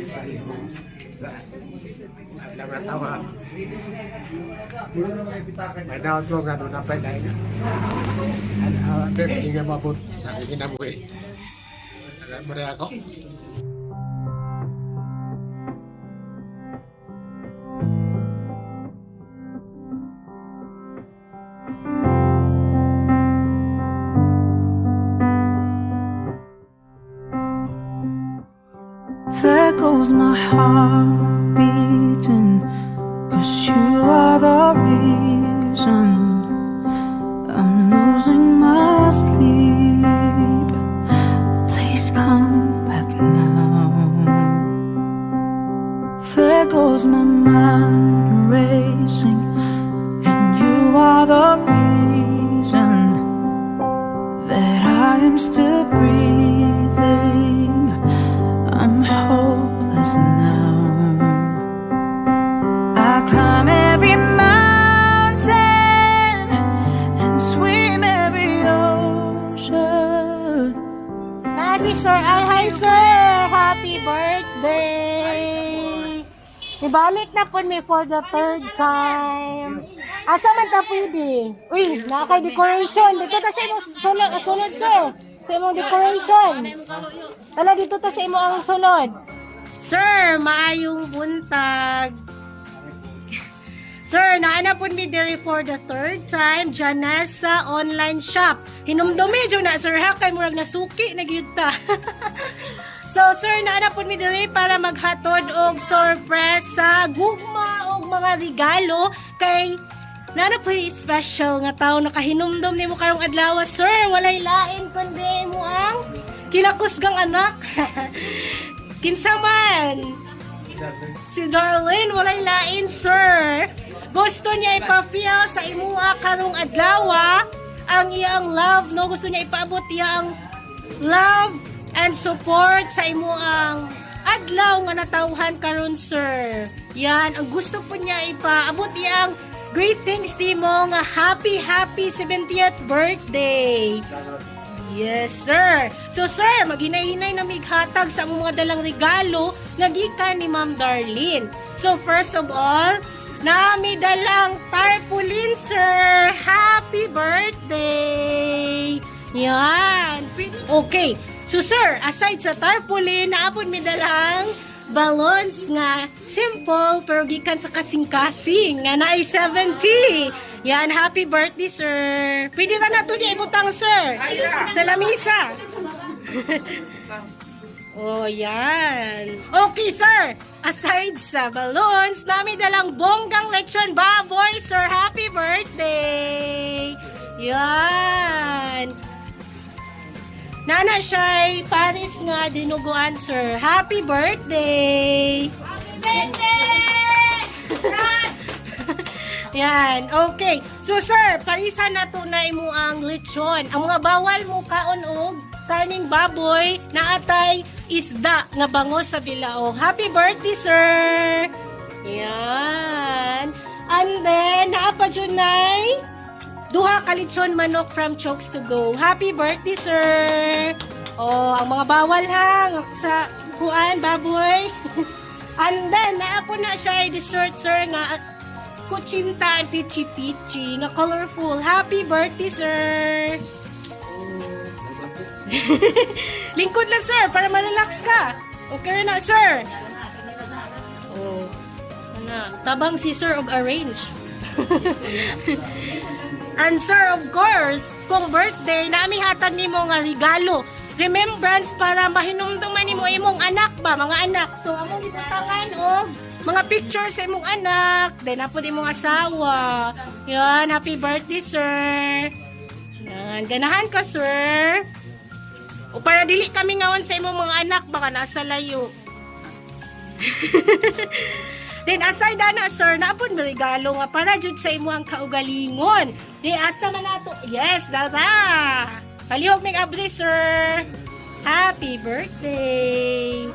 sa iyo sa lamat tawa. May daw ito nga doon na pwede na. Hindi nga mabot sa kinabuhi. Alam mo rin ako? There goes my heart beating, 'cause you are the reason I'm losing my sleep. Please come back now. There goes my mind racing, and you are the reason that I am still breathing. I'm hopeless now. I climb every mountain and swim every ocean. Happy sir, hi sir! Happy birthday! Ibalik na po me for the third time. Asa man ta pwede? Uy, naka-decoration. Dito ta sa imong sunod sir. Sa imong decoration. Tala dito ta sa imong ang sunod. Sir, maayong buntag. Sir, naana po mi diri for the third time dyan na sa online shop. Hinumdumi dyan na sir ha, kay murag nasuki na gyud ta. So sir, naana po mi diri para maghatod og surprise sa gugma og mga regalo kay naana po special nga tao nakahinumdum nimo karong adlaw sir. Walay lain kundi mo ang kinakusgang anak. Kinsa man? Si Darlene, walay lain sir. Gusto niya ipa-feel sa imuha karong adlaw ang iyang love, no? Gusto niya ipaabot iyang love and support sa imuang adlaw nga natawhan karon sir. Yan, ang gusto po niya ipaabot iyang greetings nimo nga happy 70th birthday. Yes, sir. So, sir, maghinay-hinay na mighatag sa mga dalang regalo nga gikan ni Ma'am Darlene. So, first of all, nami dalang tarpaulin, sir. Happy birthday! Yan. Okay. So, sir, aside sa tarpaulin, naapon mi dalang balloons nga simple pero gikan sa kasing-kasing nga naay 70. Yan, happy birthday, sir. Pwede ka na ito niya ibutang, sir. Sa lamisa. Oh, yan. Okay, sir. Aside sa balloons, namin dalang bonggang lechon baboy, sir. Happy birthday. Yan. Nana siya'y Paris nga dinuguan, sir. Happy birthday. Happy birthday! Yan, okay. So, sir, parisan na to na imo ang lechon. Ang mga bawal mo kaon og karning baboy na atay isda nga bangos sa bilao. Happy birthday, sir! Yan. And then, naapa dyan nay duha ka lechon manok from Chokes to Go. Happy birthday, sir! Oh, ang mga bawal ha sa kuan, baboy. And then, naapo na siya dessert, sir, nga kutsinta and pichi-pichi nga colorful. Happy birthday, sir! Lingkod lang, sir, para malalax ka. Okay na, sir? Oh. Ano, tabang si sir og arrange. And sir, of course, kung birthday, naami hatan nimo nga regalo. Remembrance para mahinumduman nimo imong anak ba, mga anak. So, among ibutangan og mga pictures sa imong anak, then apod imong asawa. Yan, happy birthday, sir. Yan, ganahan ka, sir. O para dili kami ngawan sa imong mga anak, baka nasa layo. Then aside na, sir, naapod mo regalo nga para jud sa imong kaugalingon. Di asa man nato? Yes, dada. Palihog mig abri, sir. Happy birthday.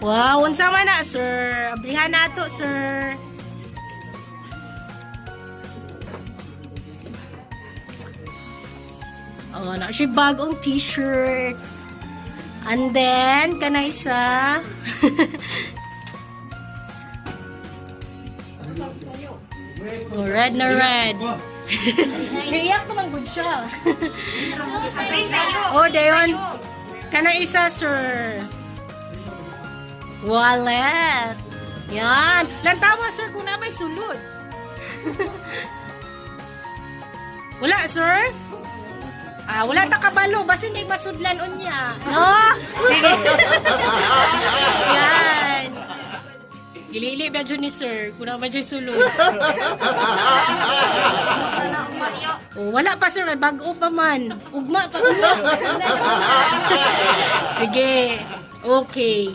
Wow, unsa man na, sir? Abrihan nato, sir. Oh, na siya bagong t-shirt. And then, kanay sa... Oh, red na red. Iyak naman good siya. Oh, dayon. Kana isa, sir. Wallet. Yan. Lantawa, sir, kung na may sulod. Wala, sir? Wala ta kabalo. Basta hindi masudlan unya. No? Sige. Yan. Gilili ba dyan ni sir? Kung na ba dyan sulod? Oh, wala pa sir, bago pa man. Ugma pa. Sige. Okay.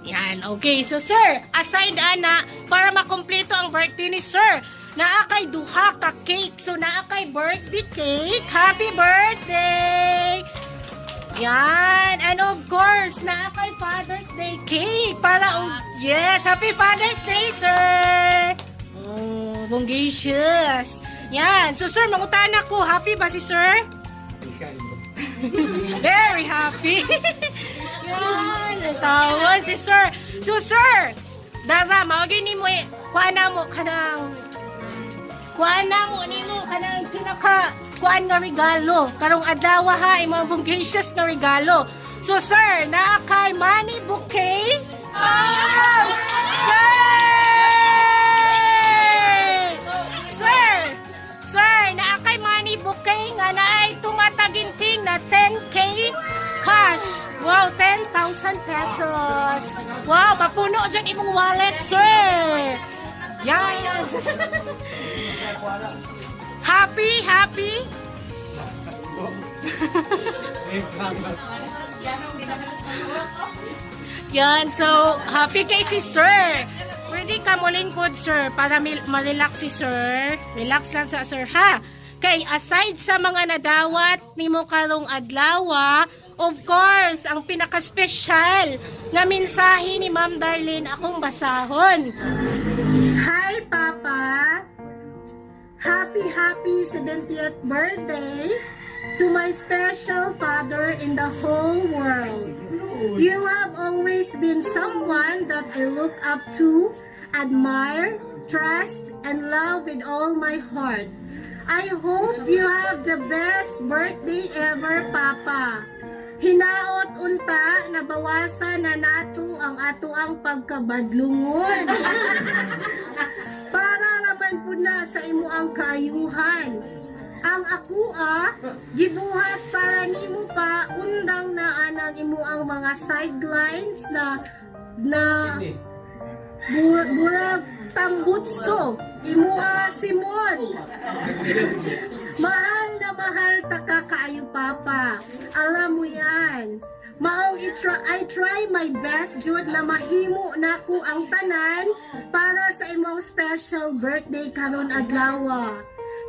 Yan, okay. So sir, aside ana, para makompleto ang birthday ni sir, naakay duha ka cake. So naakay birthday cake. Happy birthday! Yan. And of course, naakay Father's Day cake. Yes, happy Father's Day, sir! Oh, bongacious. Yan. So, sir, mangutan ako. Happy ba si sir? Very happy. Yan. Natawan si sir. So, sir, dara, mawagin ni mo kuha na mo kanang pinaka kuan nga regalo. Karong adlaw ha, imong bongacious na regalo. So, sir, naakay money bouquet. Oh! Sir, naakay money bouquet nga naay tumataginting na 10K cash. Wow, 10,000 pesos. Wow, mapuno dyan imong wallet, sir. Yan. Happy? Yan, so, happy kay si sir. Pwede ka mo lingkod, sir, para ma-relax si sir. Relax lang sa sir, ha? Kay, aside sa mga nadawat ni mo karong adlaw, of course, ang pinaka-special nga mensahe ni Ma'am Darlene akong basahon. Hi, Papa! Happy 70th birthday to my special father in the whole world. You have always been someone that I look up to, admire, trust, and love with all my heart. I hope you have the best birthday ever, Papa. Hinaot unta na bawasan na nato ang atoang pagkabadlungon. Para naman po na sa imo ang kaayuhan. Ang ako gibuhat para nimo pa undang na anang imo ang mga sidelines na burag tambutso imo Simon. Mahal na mahal ta ka kaayo, Papa. Alam mo yan. Maong I try my best jud na mahimo nako ang tanan para sa imong special birthday karon adlaw.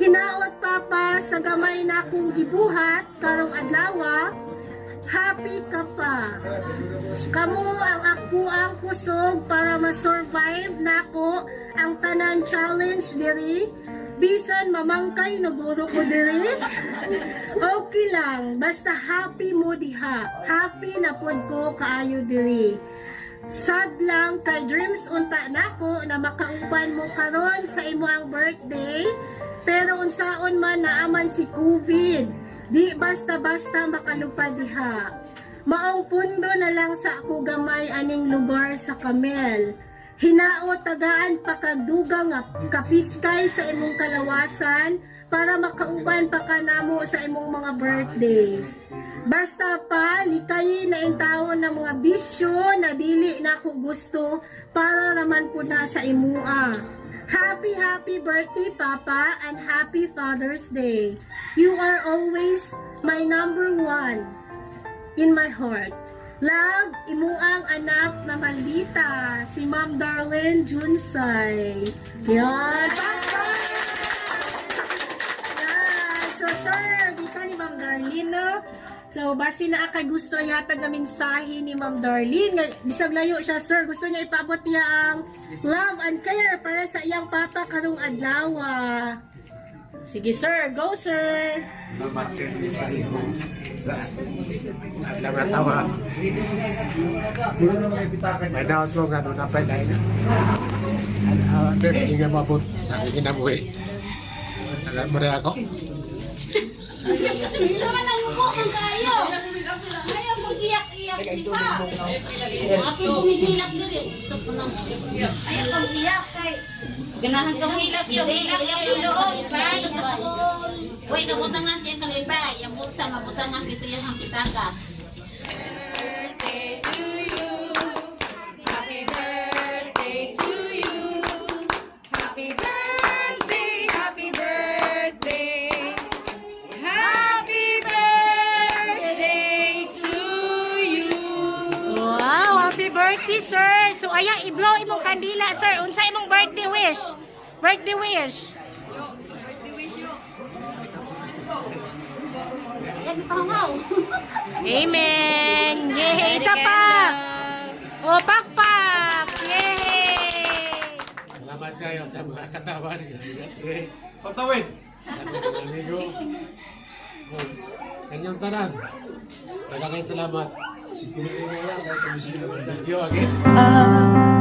Hinaot, Papa, sa gamay na akong gibuhat karong adlaw. Happy ka pa. Kamu ang ako ang kusog para ma-survive nako ang tanan challenge diri. Bisan mamangkay naguro ko diri. Okay lang, basta happy mo diha. Happy na pod ko kaayo diri. Sad lang kay dreams unta nako na makauban mo karon sa imo ang birthday. Pero unsaon man naaman si COVID, di basta-basta makalupad diha. Maong pundo na lang sa ako gamay aning lugar sa Camel. Hinao tagaan pa kagdugang kapiskay sa imong kalawasan para makauban pa kanamo sa imong mga birthday. Basta pa likay na intawon ng mga bisyo na dili na ako gusto para naman po na sa imua. Happy birthday, Papa, and happy Father's Day. You are always my number one in my heart. Love, imuang anak na maldita, si Ma'am Darlene Junsay. Yan, Papa! Yan. So, sir, dito ni Ma'am Darlene, no? So, basi na akay gusto yata nga mensahe ni Ma'am Darlene. Bisag layo siya, sir. Gusto niya ipaabot niya ang love and care para sa iyang papa karong adlaw. Sige, sir. Go, sir. Salamat, sir. sa mga tawa. May naon ko nga doon na pa na ina. Hindi nga mabot. Sabi kinabuhi. Alam mo rin ako. Sama nang upo kang kayo. Ayaw mag-iyak-iyak pa. Ako kumigilak diri. Ayaw mag-iyak kay. Ganahan kang hilak yung loob. Uy, nabutangan siya kalibay. Yung bulsa, mabutangan dito yung hampitaga. Wow, happy birthday, sir. So, aya, i-blow imong kandila, sir. Unsa imong birthday wish? Birthday wish. Yan, pangaw. Amen. Yay, isa pa. O, pakpak. Yay. Salamat kayo sa mga katawan. Patawid! Mga amigo. Kanyang tanan. Maraming salamat. Thank you again.